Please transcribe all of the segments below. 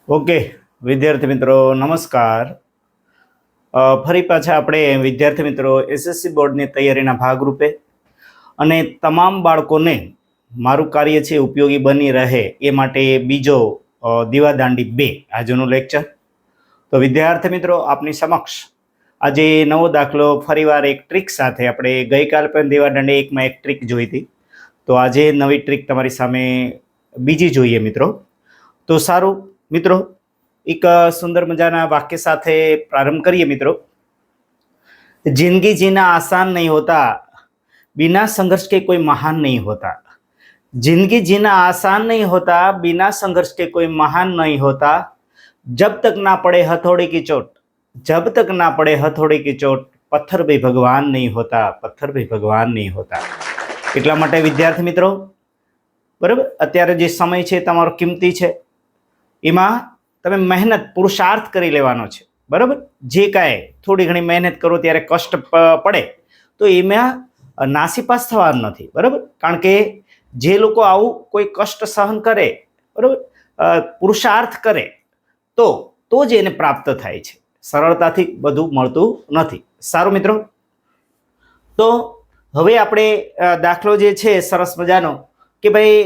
Okay વિદ્યાર્થી મિત્રો નમસ્કાર. ફરી પાછા આપણે વિદ્યાર્થી મિત્રો એસએસસી બોર્ડની તૈયારીના ભાગરૂપે અને તમામ બાળકોને મારું કાર્ય છે ઉપયોગી બની રહે એ માટે બીજો દીવાદાંડી 2 આજનું લેક્ચર. તો વિદ્યાર્થી મિત્રો આપની સમક્ષ આજે નવો દાખલો ફરીવાર એક ટ્રીક સાથે. આપણે ગઈકાલ પણ દીવાદાંડી 1માં એક ટ્રીક જોઈ હતી, તો આજે નવી ટ્રીક તમારી સામે બીજી જોઈએ મિત્રો. તો સારું મિત્રો, એક સુંદર મજાના વાક્ય સાથે પ્રારંભ કરીએ મિત્રો. जिंदगी जीना आसान नहीं होता, बिना संघर्ष के कोई महान नहीं होता. जिंदगी जीना आसान नहीं होता, बिना संघर्ष के कोई महान नहीं होता. जब तक ना पड़े हथौड़े की चोट, जब तक ना पड़े हथौड़े की चोट, पत्थर भी भगवान नहीं होता, पत्थर भी भगवान नहीं होता. એટલા માટે વિદ્યાર્થી મિત્રો, બરાબર, અત્યારે જે સમય છે તમારો કિંમતી છે, એમાં તમે મહેનત પુરુષાર્થ કરી લેવાનો છે. બરાબર, જે કાંઈ થોડી ઘણી મહેનત કરો ત્યારે કષ્ટ પડે તો એમાં નાસીપાસ થવાનું નથી. બરાબર, કારણ કે જે લોકો આવું કોઈ કષ્ટ સહન કરે, બરાબર, પુરુષાર્થ કરે તો જ એને પ્રાપ્ત થાય છે. સરળતાથી બધું મળતું નથી. સારું મિત્રો, તો હવે આપણે દાખલો જે છે સરસ મજાનો કે ભાઈ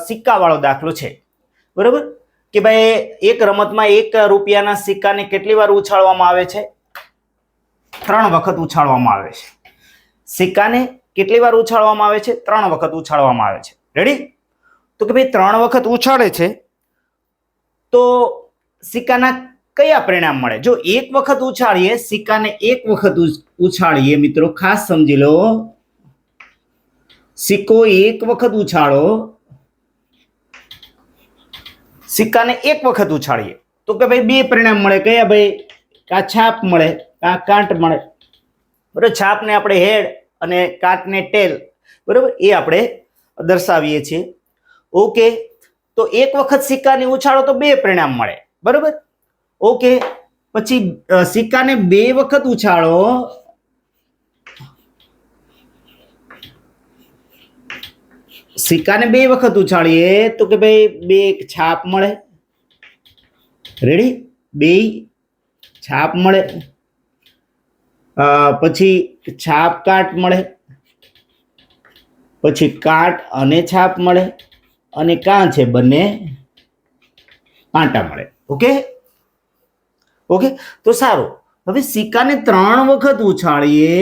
સિક્કાવાળો દાખલો છે. બરાબર, કે ભાઈ એક રમતમાં 1 રૂપિયાના સિક્કાને કેટલી વાર ઉછાળવામાં આવે છે? 3 વખત ઉછાળવામાં આવે છે. સિક્કાને કેટલી વાર ઉછાળવામાં આવે છે? 3 વખત ઉછાળવામાં આવે છે. રેડી? તો કે ભાઈ 3 વખત ઉછાળે છે તો સિક્કાના કયા પરિણામ મળે? જો 1 વખત ઉછાળીએ, સિક્કાને 1 વખત ઉછાળીએ મિત્રો, ખાસ સમજી લો, સિક્કો 1 વખત ઉછાળો, સિક્કાને 1 વખત ઉછાળીએ તો કે ભાઈ 2 પરિણામ મળે. કયા ભાઈ? કા છાપ મળે, કા કાંટ મળે. બરાબર, છાપને આપણે હેડ અને કાંટને ટેલ, બરાબર, એ આપણે દર્શાવીએ છીએ. ઓકે, તો 1 વખત સિક્કાને ઉછાળો તો 2 પરિણામ મળે. બરાબર, ઓકે. પછી સિક્કાને 2 વખત ઉછાળો, સિક્કાને 2 વખત ઉછાળીએ તો કે ભાઈ 2 છાપ મળે. રેડી? 2 છાપ મળે. પછી છાપ કાટ મળે, પછી કાટ અને છાપ મળે, અને કાં છે બંને કાંટા મળે. ઓકે ઓકે, તો સારું. હવે સિક્કાને 3 વખત ઉછાળીએ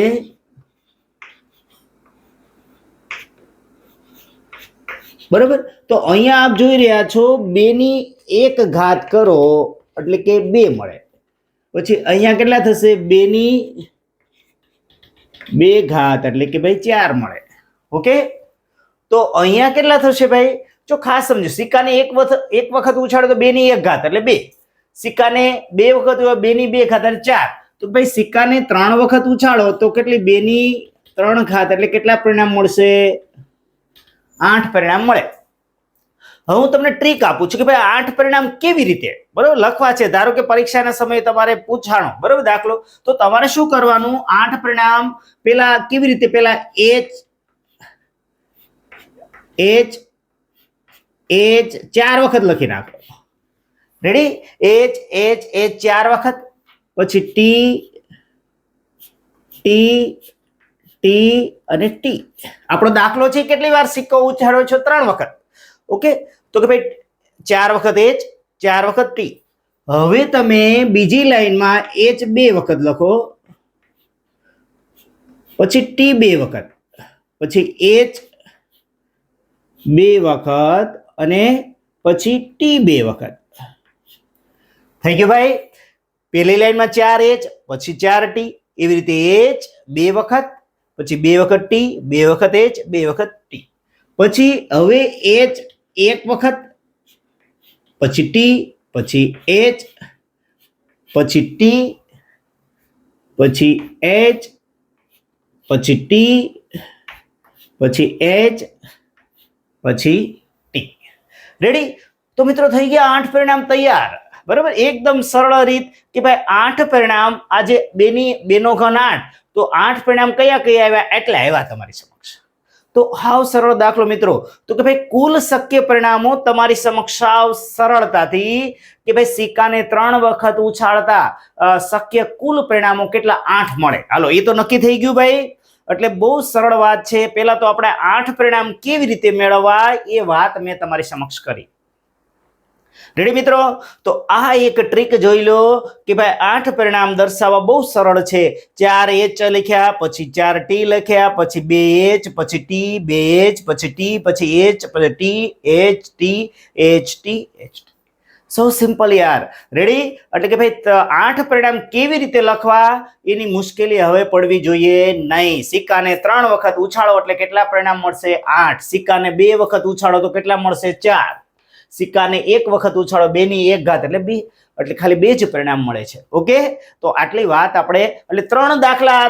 બરાબર, તો અહીંયા આપ જોઈ રહ્યા છો 2 ની 1 ઘાત કરો એટલે કે 2 મળે. પછી અહીંયા કેટલા થશે? 2 ની 2 ઘાત એટલે કે ભાઈ 4 મળે. ઓકે, તો અહીંયા કેટલા થશે ભાઈ? જો ખાસ સમજો, સિક્કાને 1 વખત ઉછાળો તો 2 ની 1 ઘાત એટલે 2. સિક્કાને 2 વખત 2 ની 2 ઘાત એટલે 4. તો ભાઈ સિક્કાને 3 વખત ઉછાળો તો કેટલી? 2 ની 3 ઘાત એટલે કેટલા પરિણામ મળશે? 8 પરિણામ મળે. હવે હું તમને ટ્રીક આપું છું કે ભાઈ 8 પરિણામ કેવી રીતે બરાબર લખવા છે. ધારો કે પરીક્ષાના સમયે તમારે પૂછાણો બરાબર દાખલો, તો તમારે શું કરવાનું? 8 પરિણામ પેલા કેવી રીતે? પેલા H 4 વખત લખી નાખો. રેડી? H 4 વખત, પછી T અને T. આપણો દાખલો છે કેટલી વાર સિક્કો ઉછાળ્યો છે? 3 વખત. ઓકે, તો કે ભાઈ 4 વખત H, 4 વખત T. હવે તમે બીજી લાઈનમાં H 2 વખત લખો, પછી T 2 વખત, પછી H 2 વખત અને પછી T 2 વખત. થઈ ગયું ભાઈ? પહેલી લાઈનમાં 4H, પછી 4T, એવી રીતે H 2 વખત, પછી 2 વખત T, 2 વખત H, 2 વખત T. પછી હવે H 1 વખત, પછી T, પછી H, પછી T, પછી H, પછી T, પછી H, પછી T. રેડી? તો મિત્રો થઈ ગયા 8 પરિણામ તૈયાર. બરાબર, એકદમ સરળ રીત કે ભાઈ 8 પરિણામ, આજે 2 નો ઘન 8, તો 8 પરિણામ કયા કયા આવ્યા? એટલે આવ્યા તમારી સમક્ષ. તો હાવ સરળ દાખલો મિત્રો, તો કે ભાઈ કુલ શક્ય પરિણામો તમારી સમક્ષ સાવ સરળતાથી કે ભાઈ સિક્કાને 3 વખત ઉછાળતા શક્ય કુલ પરિણામો કેટલા 8 મળે. હાલો એ તો નક્કી થઈ ગયું ભાઈ. એટલે બહુ સરળ વાત છે. પહેલા તો આપણે 8 પરિણામ કેવી રીતે મેળવવા એ વાત મેં તમારી સમક્ષ કરી. રેડી મિત્રો? તો આ એક ટ્રીક જોઈ લો કે ભાઈ 8 પરિણામ દર્શાવવા બહુ સરળ છે. 4H લખ્યા, પછી 4T લખ્યા, પછી 2H, પછી T, 2H, પછી T, પછી H, પછી T, H, T, H, T, H. સો સિમ્પલ યાર. રેડી? એટલે કે ભાઈ 8 પરિણામ કેવી રીતે લખવા એની મુશ્કેલી હવે પડવી જોઈએ નહીં. સિક્કાને 3 વખત ઉછાળો એટલે કેટલા પરિણામ મળશે? 8. સિક્કાને 2 વખત ઉછાળો તો કેટલા મળશે? 4. સિક્કાને 1 વખત ઉછાળો 2 ની 1 ઘાત એટલે 2, એટલે ખાલી 2 જ પરિણામ મળે છે. ઓકે, તો આટલી વાત આપણે એટલે 3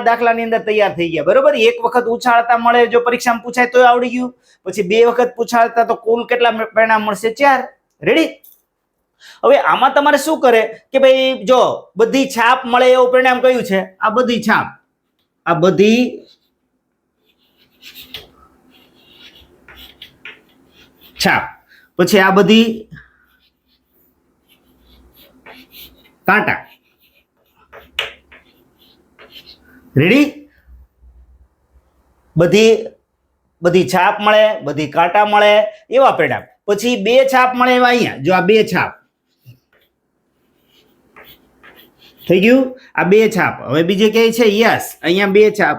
દાખલાની અંદર તૈયાર થઈ ગયા. બરોબર? 1 વખત ઉછાળતા મળે જો પરીક્ષામાં પૂછાય તો આવડી ગયું. પછી 2 વખત પૂછાળતા તો કુલ કેટલા પરિણામ મળશે? 4. રેડી? હવે આમાં તમારે શું કરે કે ભાઈ જો બધી છાપ મળે એવું પરિણામ કયું છે? આ બધી છાપ, આ બધી છાપ, પછી આ બધી કાંટા. રેડી? બધી છાપ મળે, બધી કાંટા મળે એવા પરિણામ. પછી 2 છાપ મળે એવા અહીંયા જો આ 2 છાપ થઈ ગયું. આ 2 છાપ. હવે બીજે કઈ છે? યસ, અહીંયા 2 છાપ.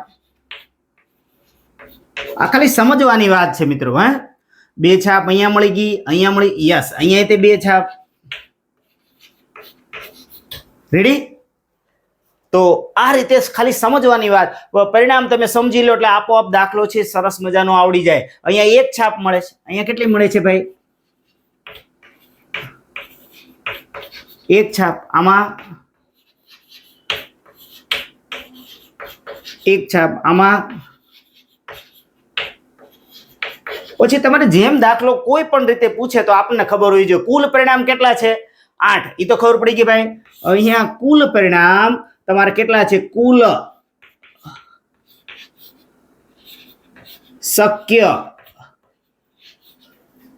આ ખાલી સમજવાની વાત છે મિત્રો. હા, 2 છાપ અહીંયા મળી ગઈ, અહીંયા મળી. યસ, અહીંયા તે 2 છાપ. રેડી? તો આ રીતે ખાલી સમજવાની વાત. પરિણામ તમે સમજી લો એટલે આપોઆપ દાખલો છે સરસ મજાનો આવડી જાય. અહીંયા 1 છાપ મળે છે. અહીંયા કેટલી મળે છે ભાઈ? 1 છાપ. આમાં 1 છાપ. આમાં પછી તમારે જેમ દાખલો કોઈ પણ રીતે પૂછે તો આપણને ખબર હોવી જોઈએ કુલ પરિણામ કેટલા છે? 8. એ તો ખબર પડી ગઈ ભાઈ. અહીંયા કુલ પરિણામ તમારે કેટલા છે? કુલ શક્ય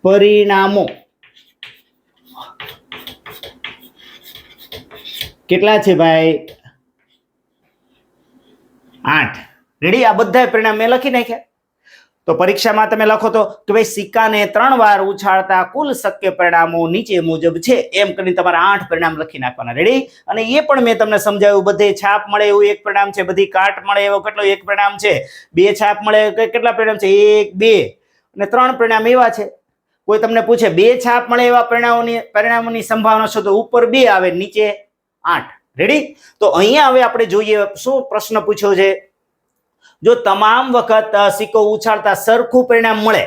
પરિણામો કેટલા છે ભાઈ? 8. રેડી? આ બધા પરિણામ મેં લખી નાખ્યા. તો પરીક્ષામાં તમે લખો તો કે ભાઈ સિક્કાને 3 વાર ઉછાળતા કુલ શક્ય પરિણામો નીચે મુજબ છે એમ કરીને તમારે 8 પરિણામ લખી નાખવાના. રેડી? અને એ પણ મેં તમને સમજાવ્યું. બધે છાપ મળે એવું 1 પરિણામ છે, બધી કાટ મળે એવો કેટલો 1 પરિણામ છે, 2 છાપ મળે કેટલા પરિણામ છે? 1, 2 અને 3 પરિણામ એવા છે. કોઈ તમને પૂછે 2 છાપ મળે એવા પરિણામોની સંભાવના છે તો ઉપર 2 આવે, નીચે 8. રેડી? તો અહીંયા હવે આપણે જોઈએ શું પ્રશ્ન પૂછ્યો છે. જો તમામ વખત સિક્કો ઉછાળતા સરખું પરિણામ મળે,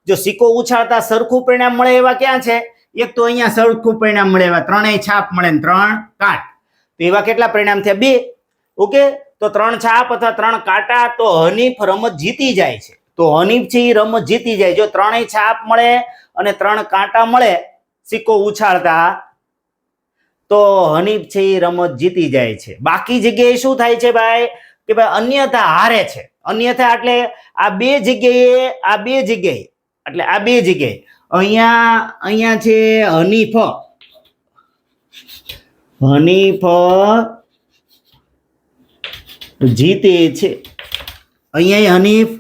જો સિક્કો ઉછાળતા સરખું પરિણામ મળે એવા ક્યાં છે? એક તો અહીંયા સરખું પરિણામ મળે એવા 3 છાપ મળે ને 3 કાટ, તો એવા કેટલા પરિણામ થયા? 2. ઓકે, તો 3 છાપ અથવા 3 કાંટા તો હનીફ રમત જીતી જાય છે. તો હનીફ છે એ રમત જીતી જાય. જો 3 છાપ મળે અને 3 કાંટા મળે સિક્કો ઉછાળતા તો હનીફ છે એ રમત જીતી જાય છે. બાકી જગ્યાએ શું થાય છે ભાઈ? કે ભાઈ અન્યથા હારે છે. અન્યથા એટલે આ 2 જગ્યાએ, આ 2 જગ્યાએ, એટલે આ 2 જગ્યાએ અહીંયા છે હનીફ જીતે છે. અહીંયા હનીફ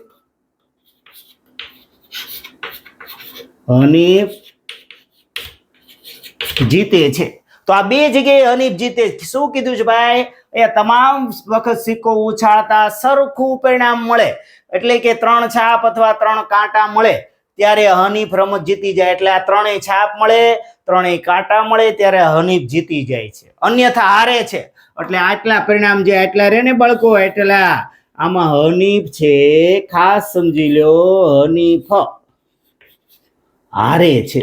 જીતે છે. તો આ 2 જગ્યાએ હનીફ જીતે. શું કીધું છે ભાઈ? એ તમામ વખત સિક્કો ઉછાળતા સરખું પરિણામ મળે એટલે કે 3 છાપ અથવા 3 કાંટા મળે ત્યારે હનીફ રમત જીતી જાય. એટલે આ 3 છાપ મળે, 3 કાંટા મળે ત્યારે હનીફ જીતી જાય છે. અન્યથા હારે છે. એટલે આટલા પરિણામ જે આટલા રે ને બાળકો, એટલા આમાં હનીફ છે. ખાસ સમજી લો, હનીફ હારે છે.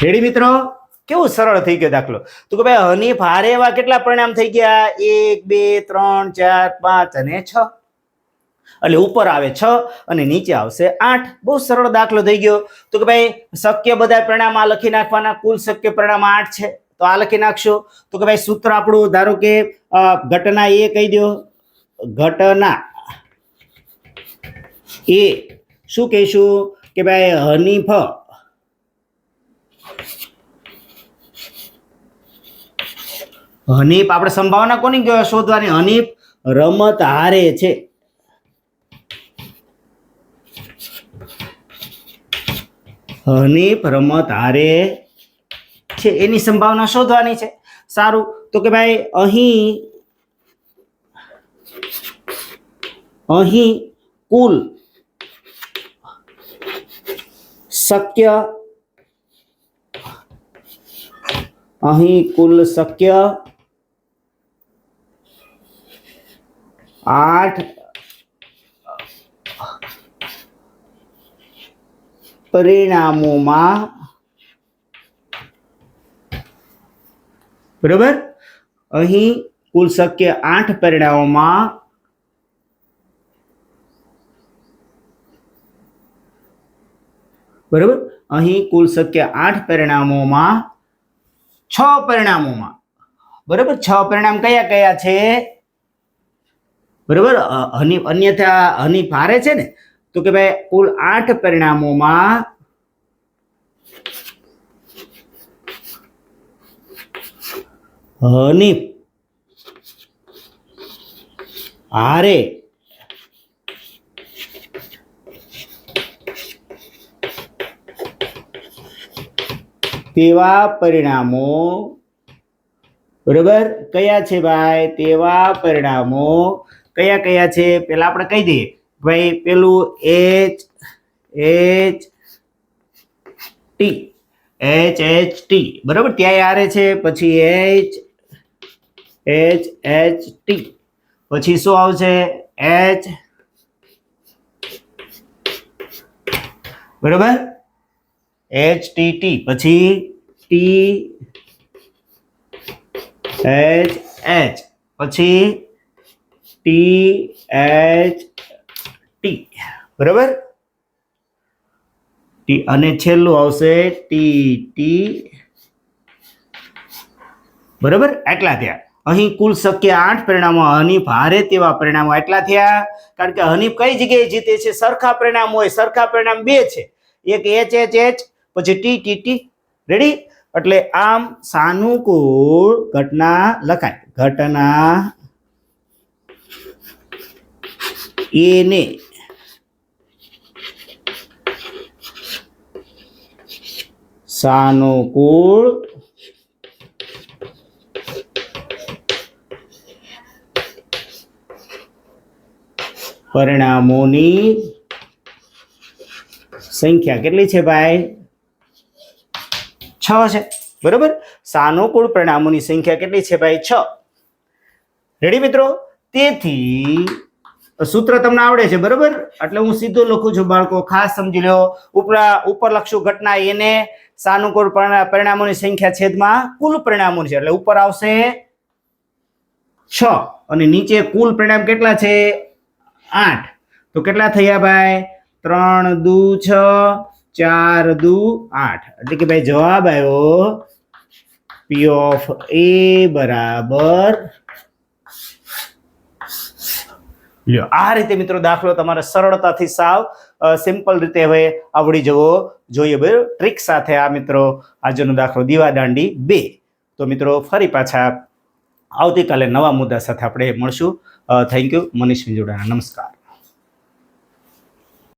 રેડી મિત્રો? કેવું સરળ થઈ ગયો દાખલો. તો કે ભાઈ હનીફ હારે એવા કેટલા પરિણામ થઈ ગયા? 1, 2, 3, 4, 5 અને 6. એટલે ઉપર આવે 6 અને નીચે આવશે 8. બહુ સરળ દાખલો થઈ ગયો. તો કે ભાઈ શક્ય બધા પરિણામ આ લખી નાખવાના. કુલ શક્ય પરિણામ 8 છે તો આ લખી નાખશો. તો કે ભાઈ સૂત્ર આપણું ધારો કે ઘટના એ કહી દો. ઘટના એ શું કહીશું કે ભાઈ હનીફ હનીફ આપણે સંભાવના કોની શોધવાની? હનીફ રમત હારે છે. હનીફ રમત હારે છે એની સંભાવના શોધવાની છે. સારું, તો કે ભાઈ અહીં કુલ શક્ય આઠ પરિણામોમાં બરાબર, અહીં કુલ શક્ય 8 પરિણામોમાં બરાબર, અહીં કુલ શક્ય 8 પરિણામોમાં 6 પરિણામોમાં બરાબર, 6 પરિણામ કયા કયા છે? બરાબર, અન્યથા હનીફ હારે છે ને, તો કે ભાઈ કુલ 8 પરિણામોમાં હનીફ હારે તેવા પરિણામો બરાબર કયા છે ભાઈ? તેવા પરિણામો કયા કયા છે? પેલા આપણે કહી દઈએ ભાઈ, પેલું H T બરાબર, ત્યાં હારે છે. પછી H T, પછી શું આવશે? H બરાબર, HTT, પછી THH, પછી THT બરાબર, અને છેલ્લું આવશે TT બરાબર. એટલા થયા. અહીં કુલ શક્ય 8 પરિણામો હનીફ હારે તેવા પરિણામો એટલા થયા, કારણ કે હનીફ કઈ જગ્યાએ જીતે છે? સરખા પરિણામ હોય, સરખા પરિણામ 2 છે, એક HHH પછી TT. રેડી? એટલે આમ સાનુકૂળ ઘટના લખાય. ઘટના એને સાનુકૂળ પરિણામોની સંખ્યા કેટલી છે ભાઈ? 6 છે બરાબર. સાનુકૂળ પરિણામોની સંખ્યા કેટલી છે ભાઈ? 6. રેડી મિત્રો? તેથી સૂત્ર તમને આવડે છે બરાબર, એટલે હું સીધું લખું છું બાળકો, ખાસ સમજી લો. ઉપર લખશું ઘટના એને સાનુકૂળ પરિણામોની સંખ્યા છેદમાં કુલ પરિણામોની છે, એટલે ઉપર આવશે 6 અને નીચે કુલ પરિણામ કેટલા છે? 8. તો કેટલા થયા ભાઈ? 3 દુ 6, 4 દુ 8. એટલે કે ભાઈ જવાબ આવ્યો P of A બરાબર. લ્યો, આ રીતે મિત્રો દાખલો તમારે સરળતાથી સાવ સિમ્પલ રીતે હવે આવડી જવો જોઈએ બરાબર. ટ્રીક સાથે આ મિત્રો આજનો દાખલો દીવાદાંડી 2. તો મિત્રો ફરી પાછા આવતીકાલે નવા મુદ્દા સાથે આપણે મળશું. Thank you. મનીષ વિંજોડાના નમસ્કાર.